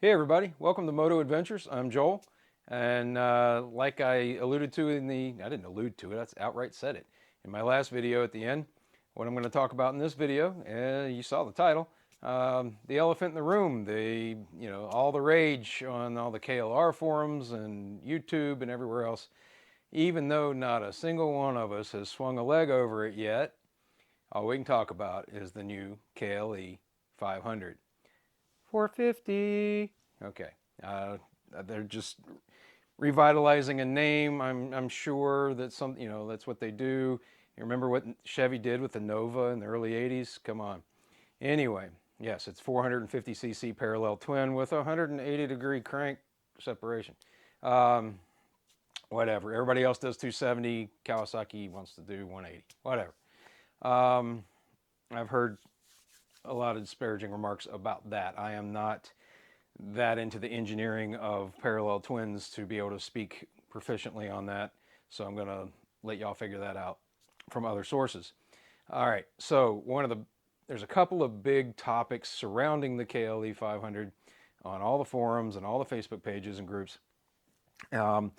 Hey everybody, welcome to Moto Adventures. I'm Joel, and like I alluded to I didn't allude to it, that's outright said it. In my last video at the end, what I'm going to talk about in this video, you saw the title, the elephant in the room, all the rage on all the KLR forums and YouTube and everywhere else. Even though not a single one of us has swung a leg over it yet, all we can talk about is the new KLE500. 450. Okay. They're just revitalizing a name. I'm sure that that's what they do. You remember what Chevy did with the Nova in the early 80s? Come on. Anyway, yes, it's 450cc parallel twin with a 180-degree crank separation. Whatever. Everybody else does 270. Kawasaki wants to do 180. Whatever. I've heard a lot of disparaging remarks about that. I am not that into the engineering of parallel twins to be able to speak proficiently on that, so I'm going to let y'all figure that out from other sources. All right, so there's a couple of big topics surrounding the KLE500 on all the forums and all the Facebook pages and groups. We'll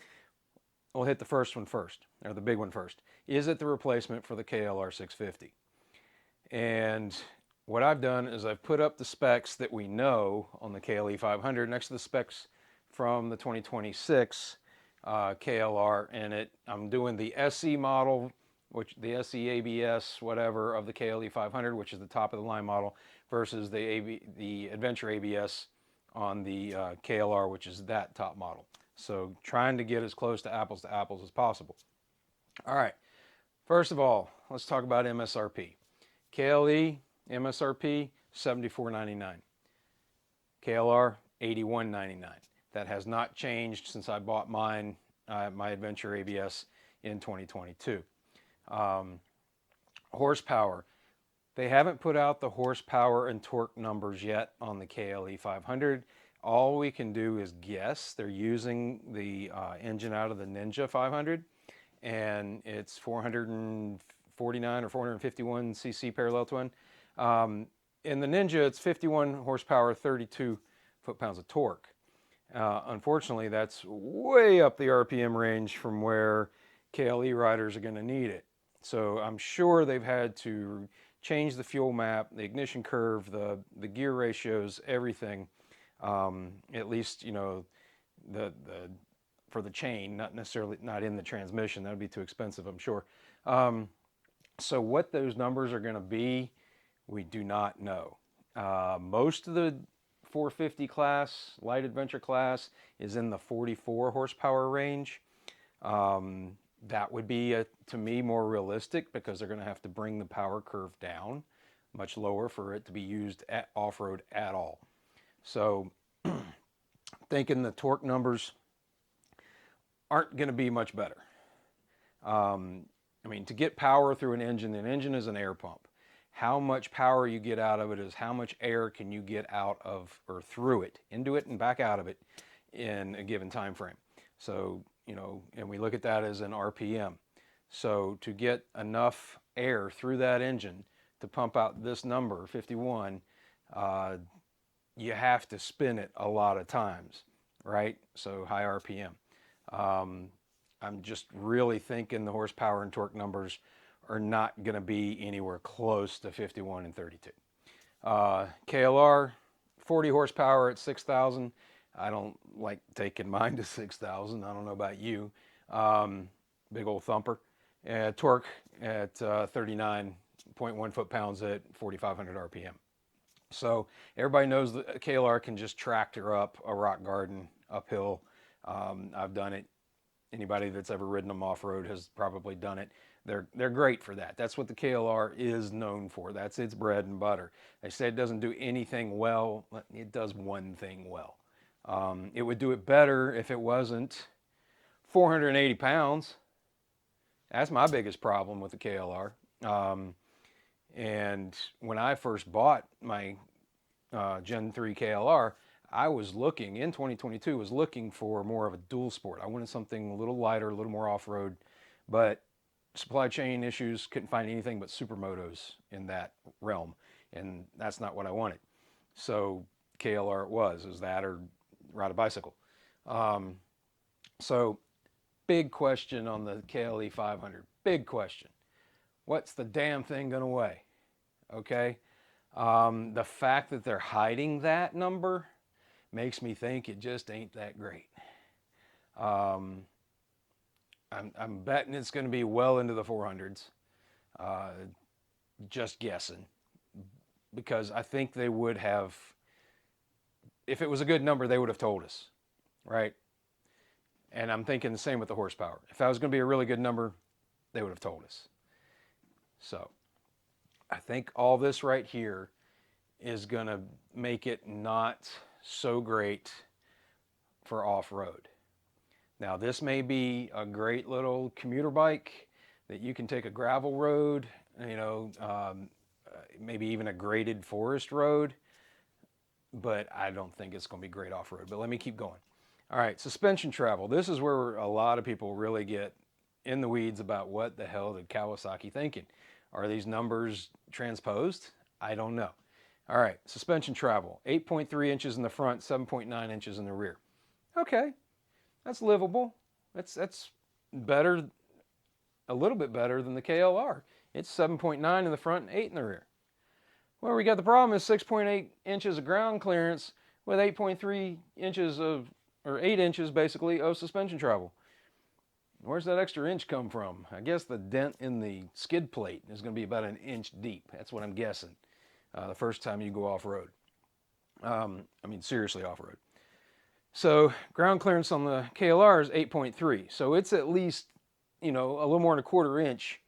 hit the first one first, or the big one first. Is it the replacement for the KLR650? And what I've done is I've put up the specs that we know on the KLE500 next to the specs from the 2026 KLR, and I'm doing the SE model, which the SE ABS whatever of the KLE500, which is the top of the line model, versus the Adventure ABS on the KLR, which is that top model. So trying to get as close to apples as possible. All right, first of all, let's talk about MSRP. KLE MSRP $74.99. KLR $81.99. That has not changed since I bought mine, my Adventure ABS in 2022. Horsepower. They haven't put out the horsepower and torque numbers yet on the KLE500. All we can do is guess. They're using the engine out of the Ninja 500, and it's 449 or 451 cc parallel twin. In the Ninja, it's 51 horsepower, 32 foot-pounds of torque. Unfortunately, that's way up the RPM range from where KLE riders are going to need it. So I'm sure they've had to change the fuel map, the ignition curve, the gear ratios, everything. At least, for the chain, not in the transmission. That would be too expensive, I'm sure. So what those numbers are going to be, we do not know. Most of the 450 class, light adventure class, is in the 44 horsepower range. That would be, to me, more realistic because they're going to have to bring the power curve down much lower for it to be used at off-road at all. So thinking the torque numbers aren't going to be much better. To get power through an engine is an air pump. How much power you get out of it is how much air can you get out of or through it, into it and back out of it in a given time frame. So, and we look at that as an RPM. So to get enough air through that engine to pump out this number, 51, you have to spin it a lot of times, right? So high RPM. I'm just really thinking the horsepower and torque numbers are not going to be anywhere close to 51 and 32. KLR, 40 horsepower at 6,000. I don't like taking mine to 6,000. I don't know about you. Big old thumper. Torque at 39.1 foot-pounds at 4,500 RPM. So everybody knows that KLR can just tractor up a rock garden uphill. I've done it. Anybody that's ever ridden them off-road has probably done it. They're great for that. That's what the KLR is known for. That's its bread and butter. They say it doesn't do anything well. It does one thing well. It would do it better if it wasn't 480 pounds. That's my biggest problem with the KLR. And when I first bought my Gen 3 KLR, I was looking, in 2022, was looking for more of a dual sport. I wanted something a little lighter, a little more off-road, but supply chain issues, couldn't find anything but supermotos in that realm, and that's not what I wanted. So KLR it was that or ride a bicycle. So big question on the KLE500. Big question. What's the damn thing going to weigh? Okay. The fact that they're hiding that number makes me think it just ain't that great. I'm betting it's going to be well into the 400s. Just guessing. Because I think they would have, if it was a good number, they would have told us, right? And I'm thinking the same with the horsepower. If that was going to be a really good number, they would have told us. So I think all this right here is going to make it not so great for off-road. Now this may be a great little commuter bike that you can take a gravel road, maybe even a graded forest road, but I don't think it's going to be great off-road. But let me keep going. All right, suspension travel. This is where a lot of people really get in the weeds about what the hell did Kawasaki thinking. Are these numbers transposed? I don't know. All right, suspension travel. 8.3 inches in the front, 7.9 inches in the rear. Okay, that's livable. That's better, a little bit better than the KLR. It's 7.9 in the front and 8 in the rear. Where we got the problem is 6.8 inches of ground clearance with 8.3 inches of, or 8 inches basically, of suspension travel. Where's that extra inch come from? I guess the dent in the skid plate is going to be about an inch deep. That's what I'm guessing. The first time you go off-road. Seriously off-road. So ground clearance on the KLR is 8.3. So it's at least, a little more than a quarter inch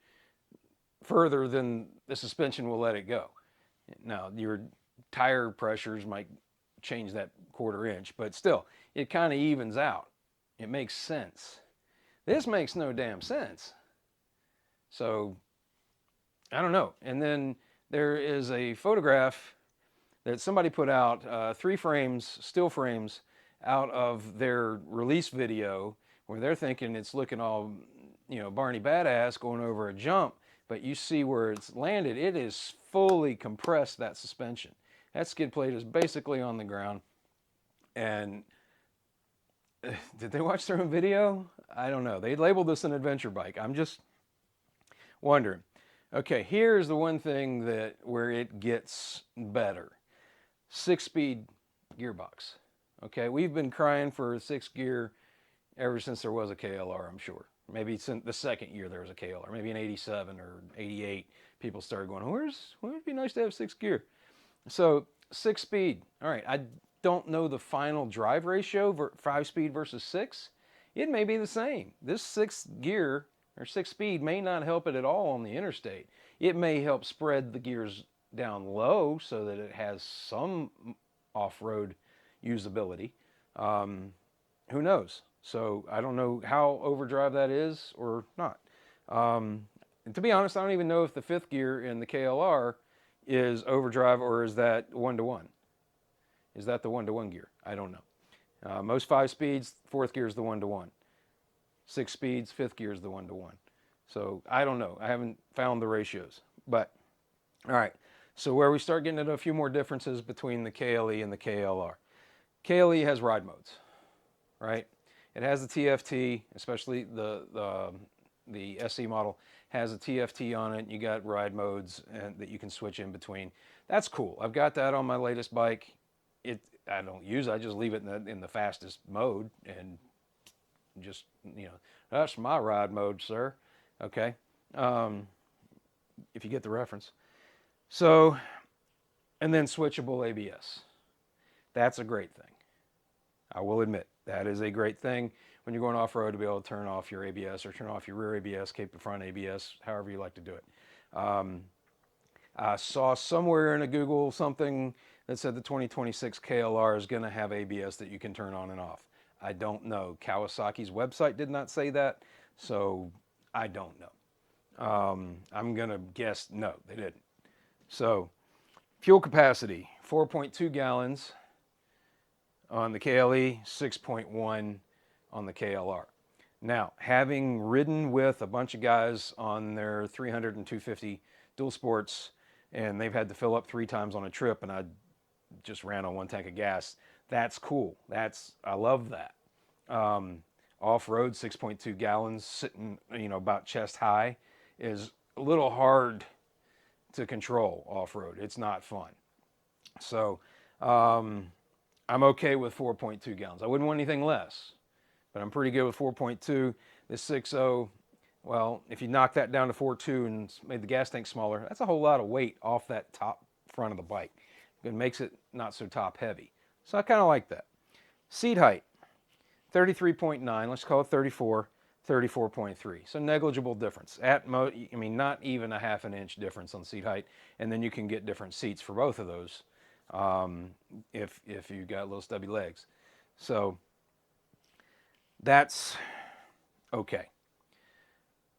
further than the suspension will let it go. Now, your tire pressures might change that quarter inch, but still, it kind of evens out. It makes sense. This makes no damn sense. So, I don't know. And then there is a photograph that somebody put out, 3 frames, still frames, out of their release video where they're thinking it's looking all, Barney Badass going over a jump, but you see where it's landed, it is fully compressed, that suspension. That skid plate is basically on the ground. And did they watch their own video? I don't know. They labeled this an adventure bike. I'm just wondering. Okay, here's the one thing where it gets better. 6-speed gearbox. Okay, we've been crying for a 6-gear ever since there was a KLR, I'm sure. Maybe since the second year there was a KLR. Maybe in 87 or 88, people started going, wouldn't it be nice to have 6-gear? So 6-speed. All right, I don't know the final drive ratio, 5-speed versus 6. It may be the same. This 6-gear or 6-speed may not help it at all on the interstate. It may help spread the gears down low so that it has some off-road usability. Who knows? So I don't know how overdrive that is or not. And to be honest, I don't even know if the 5th gear in the KLR is overdrive or is that 1-to-1. Is that the 1-to-1 gear? I don't know. Most 5 speeds, 4th gear is the 1-to-1. 6 speeds, 5th gear is the 1-to-1. So I don't know. I haven't found the ratios. But, all right. So where we start getting into a few more differences between the KLE and the KLR. KLE has ride modes, right? It has the TFT, especially the SE model has a TFT on it. You got ride modes that you can switch in between. That's cool. I've got that on my latest bike. I don't use it. I just leave it in the fastest mode and just, that's my ride mode, sir. Okay. If you get the reference. So, and then switchable ABS. That's a great thing. I will admit, that is a great thing when you're going off-road to be able to turn off your ABS or turn off your rear ABS, keep the front ABS, however you like to do it. I saw somewhere in a Google something that said the 2026 KLR is going to have ABS that you can turn on and off. I don't know. Kawasaki's website did not say that, so I don't know. I'm going to guess no, they didn't. So, fuel capacity, 4.2 gallons on the KLE, 6.1 on the KLR. Now, having ridden with a bunch of guys on their 300 and 250 dual sports, and they've had to fill up 3 times on a trip, and I just ran on 1 tank of gas, That's cool. I love that. Off-road 6.2 gallons sitting, about chest high is a little hard to control off-road. It's not fun. So I'm okay with 4.2 gallons. I wouldn't want anything less, but I'm pretty good with 4.2. This 6.0, well, if you knock that down to 4.2 and made the gas tank smaller, that's a whole lot of weight off that top front of the bike. It makes it not so top heavy. So I kind of like that. Seat height, 33.9, let's call it 34, 34.3. So negligible difference. Not even a half an inch difference on seat height. And then you can get different seats for both of those if you got little stubby legs. So that's okay.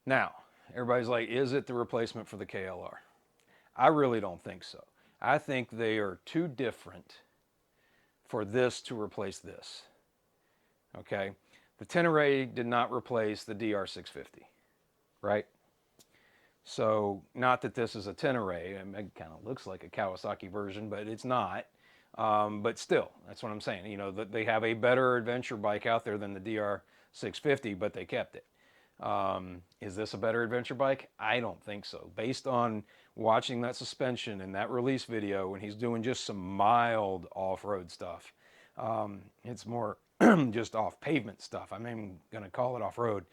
Now, everybody's like, is it the replacement for the KLR? I really don't think so. I think they are too different for this to replace this. Okay? The Tenere did not replace the DR650, right? So, not that this is a Tenere. It kind of looks like a Kawasaki version, but it's not. But still, that's what I'm saying. That they have a better adventure bike out there than the DR650, but they kept it. Is this a better adventure bike? I don't think so. Based on watching that suspension in that release video when he's doing just some mild off-road stuff, it's more just off pavement stuff. I'm not even going to call it off-road.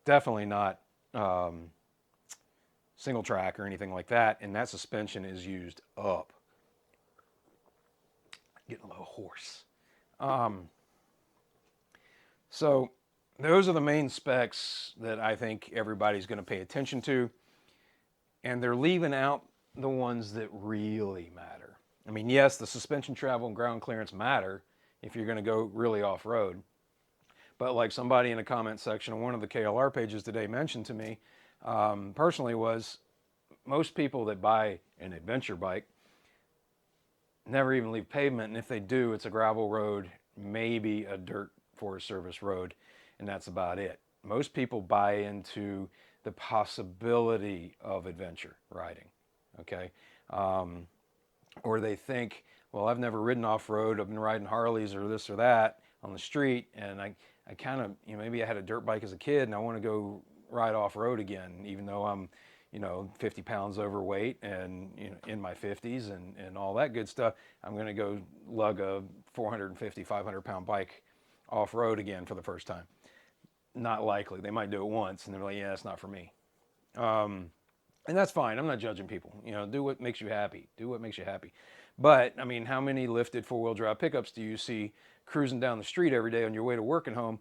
Definitely not single track or anything like that. And that suspension is used up. Getting a little hoarse. So those are the main specs that I think everybody's going to pay attention to. And they're leaving out the ones that really matter. I mean, yes, the suspension travel and ground clearance matter if you're going to go really off-road. But like somebody in a comment section on one of the KLR pages today mentioned to me, personally, was most people that buy an adventure bike never even leave pavement. And if they do, it's a gravel road, maybe a dirt Forest Service road, and that's about it. Most people buy into the possibility of adventure riding, okay? Or they think, well, I've never ridden off-road. I've been riding Harleys or this or that on the street, and I kind of, maybe I had a dirt bike as a kid, and I want to go ride off-road again, even though I'm, 50 pounds overweight and, in my 50s and all that good stuff. I'm going to go lug a 450, 500-pound bike off-road again for the first time. Not likely. They might do it once, and they're like, yeah, that's not for me. And that's fine. I'm not judging people. Do what makes you happy. Do what makes you happy. But, I mean, how many lifted four-wheel drive pickups do you see cruising down the street every day on your way to work and home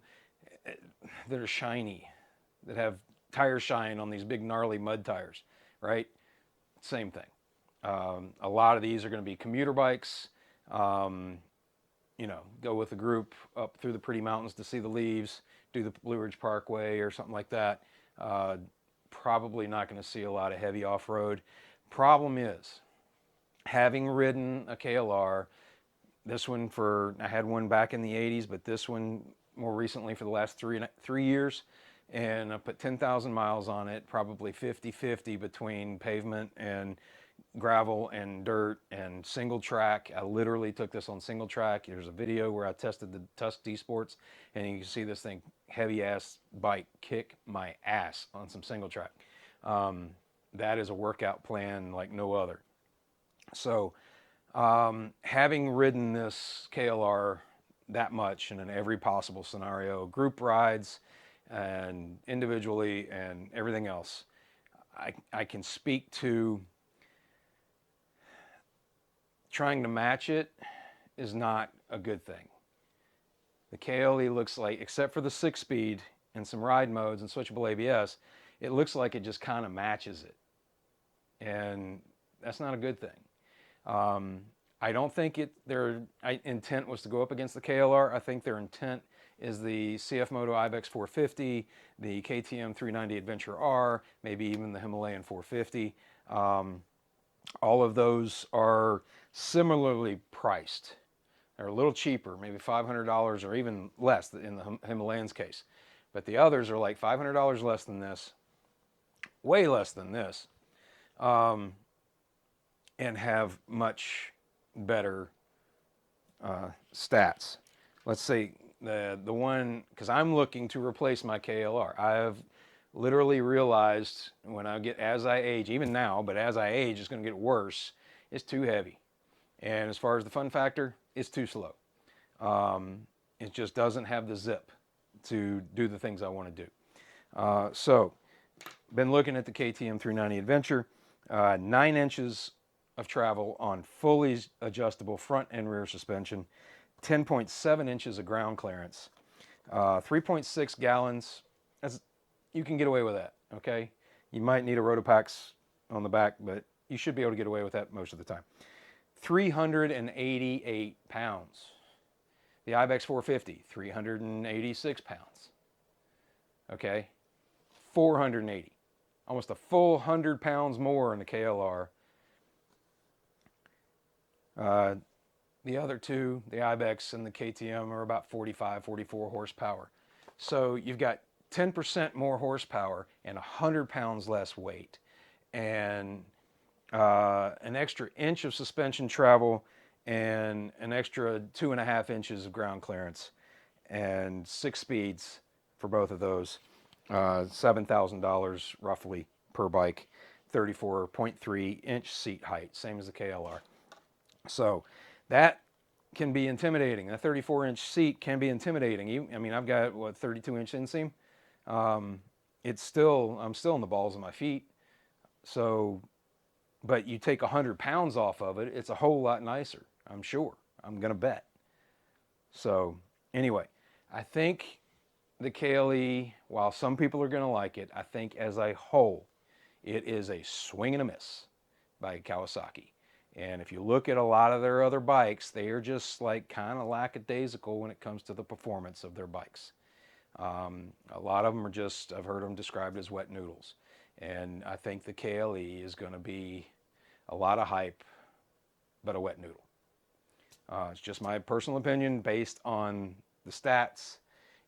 that are shiny, that have tire shine on these big gnarly mud tires, right? Same thing. A lot of these are going to be commuter bikes. Go with a group up through the pretty mountains to see the leaves, do the Blue Ridge Parkway or something like that. Probably not going to see a lot of heavy off-road. Problem is, having ridden a KLR, this one I had one back in the 80s, but this one more recently for the last three years, and I put 10,000 miles on it, probably 50-50 between pavement and gravel and dirt and single track. I literally took this on single track. There's a video where I tested the Tusk D Sports, and you can see this thing, heavy ass bike, kick my ass on some single track. That is a workout plan like no other. So having ridden this KLR that much and in every possible scenario, group rides and individually and everything else, I can speak to trying to match it is not a good thing. The KLE looks like, except for the 6-speed and some ride modes and switchable ABS, it looks like it just kind of matches it. And that's not a good thing. I don't think their intent was to go up against the KLR. I think their intent is the CF Moto IBEX 450, the KTM 390 Adventure R, maybe even the Himalayan 450. All of those are similarly priced. They're a little cheaper, maybe $500 or even less in the Himalayan's case. But the others are like $500 less than this, way less than this, and have much better stats. Let's say the one, because I'm looking to replace my KLR. I've literally realized when as I age, even now, but as I age, it's going to get worse. It's too heavy, and as far as the fun factor, it's too slow. It just doesn't have the zip to do the things I want to do. So, been looking at the KTM 390 Adventure, 9 inches of travel on fully adjustable front and rear suspension, 10.7 inches of ground clearance, 3.6 gallons. You can get away with that, okay? You might need a Rotopax on the back, but you should be able to get away with that most of the time. 388 pounds. The IBEX 450, 386 pounds. Okay? 480. Almost a full 100 pounds more in the KLR. The other two, the IBEX and the KTM, are about 45, 44 horsepower. So you've got 10% more horsepower and 100 pounds less weight. And an extra inch of suspension travel and an extra 2.5 inches of ground clearance and 6 speeds for both of those. $7,000 roughly per bike, 34.3 inch seat height, same as the KLR. So that can be intimidating. That 34-inch seat can be intimidating. I mean, I've got, 32-inch inseam. I'm still in the balls of my feet. So, but you take 100 pounds off of it, it's a whole lot nicer, I'm sure. I'm going to bet. So, anyway, I think the KLE, while some people are going to like it, I think as a whole, it is a swing and a miss by Kawasaki. And if you look at a lot of their other bikes, they are just like kind of lackadaisical when it comes to the performance of their bikes. A lot of them are just, I've heard them described as wet noodles. And I think the KLE is going to be a lot of hype, but a wet noodle. It's just my personal opinion based on the stats.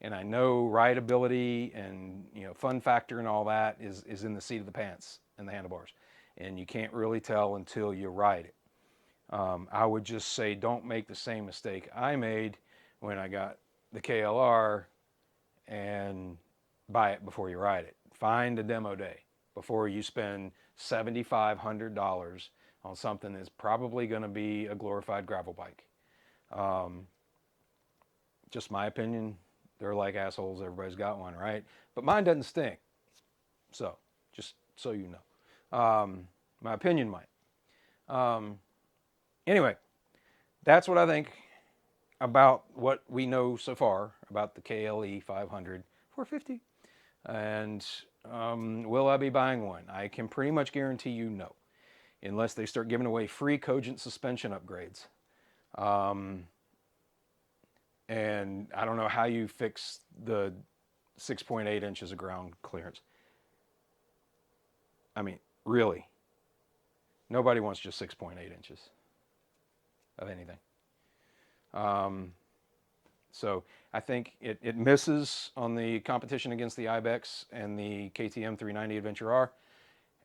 And I know rideability and fun factor and all that is in the seat of the pants and the handlebars. And you can't really tell until you ride it. I would just say don't make the same mistake I made when I got the KLR and buy it before you ride it. Find a demo day before you spend $7,500 on something that's probably going to be a glorified gravel bike. Just my opinion. They're like assholes. Everybody's got one, right? But mine doesn't stink. So, just so you know. My opinion might. Anyway, that's what I think about what we know so far about the KLE500 450. And will I be buying one? I can pretty much guarantee you no, unless they start giving away free Cogent suspension upgrades. And I don't know how you fix the 6.8 inches of ground clearance. I mean, really, nobody wants just 6.8 inches of anything. So I think it misses on the competition against the IBEX and the KTM 390 Adventure R.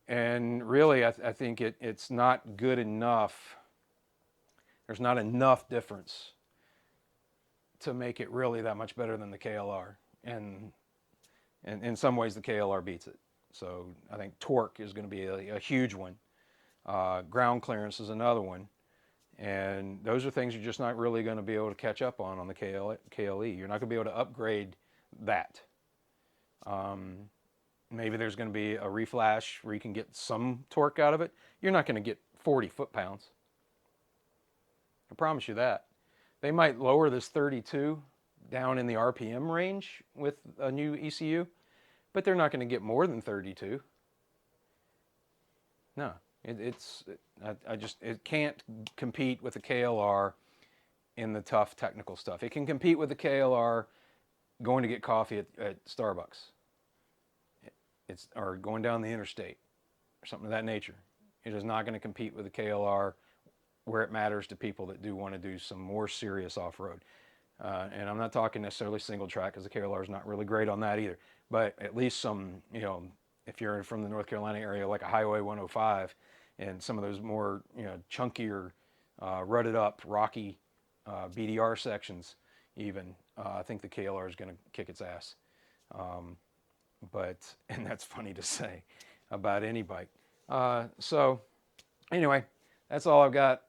And really, I think it's not good enough. There's not enough difference to make it really that much better than the KLR. And in some ways, the KLR beats it. So I think torque is going to be a huge one. Ground clearance is another one. And those are things you're just not really going to be able to catch up on the KLE. You're not going to be able to upgrade that. Maybe there's going to be a reflash where you can get some torque out of it. You're not going to get 40 foot-pounds. I promise you that. They might lower this 32 down in the RPM range with a new ECU, but they're not going to get more than 32. No, it can't compete with the KLR in the tough technical stuff. It can compete with the KLR going to get coffee at Starbucks. Or going down the interstate or something of that nature. It is not going to compete with the KLR where it matters to people that do want to do some more serious off-road. And I'm not talking necessarily single track, because the KLR is not really great on that either. But at least some, if you're from the North Carolina area, like a Highway 105 and some of those more, chunkier, rutted up, rocky BDR sections even. I think the KLR is going to kick its ass. And that's funny to say about any bike. So anyway, that's all I've got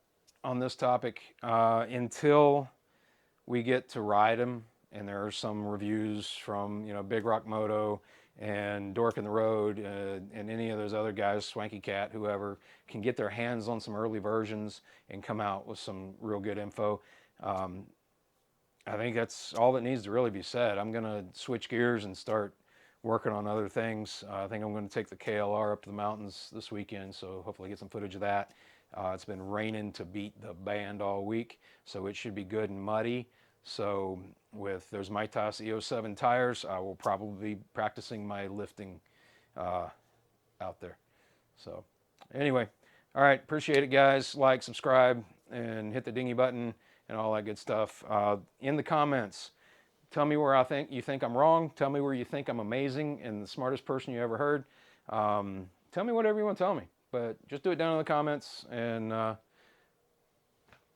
on this topic. Until we get to ride them, and there are some reviews from, you know, Big Rock Moto and Dork in the Road and any of those other guys, Swanky Cat, whoever, can get their hands on some early versions and come out with some real good info. I think that's all that needs to really be said. I'm going to switch gears and start working on other things. I think I'm going to take the KLR up to the mountains this weekend, so hopefully get some footage of that. It's been raining to beat the band all week, so it should be good and muddy. So with those Mitas EO7 tires, I will probably be practicing my lifting out there. So anyway, all right, appreciate it, guys. Like, subscribe, and hit the dingy button and all that good stuff. In the comments, tell me where you think I'm wrong. Tell me where you think I'm amazing and the smartest person you ever heard. Tell me whatever you want to tell me, but just do it down in the comments, and let's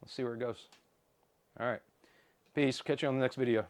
see where it goes. All right. Peace. Catch you on the next video.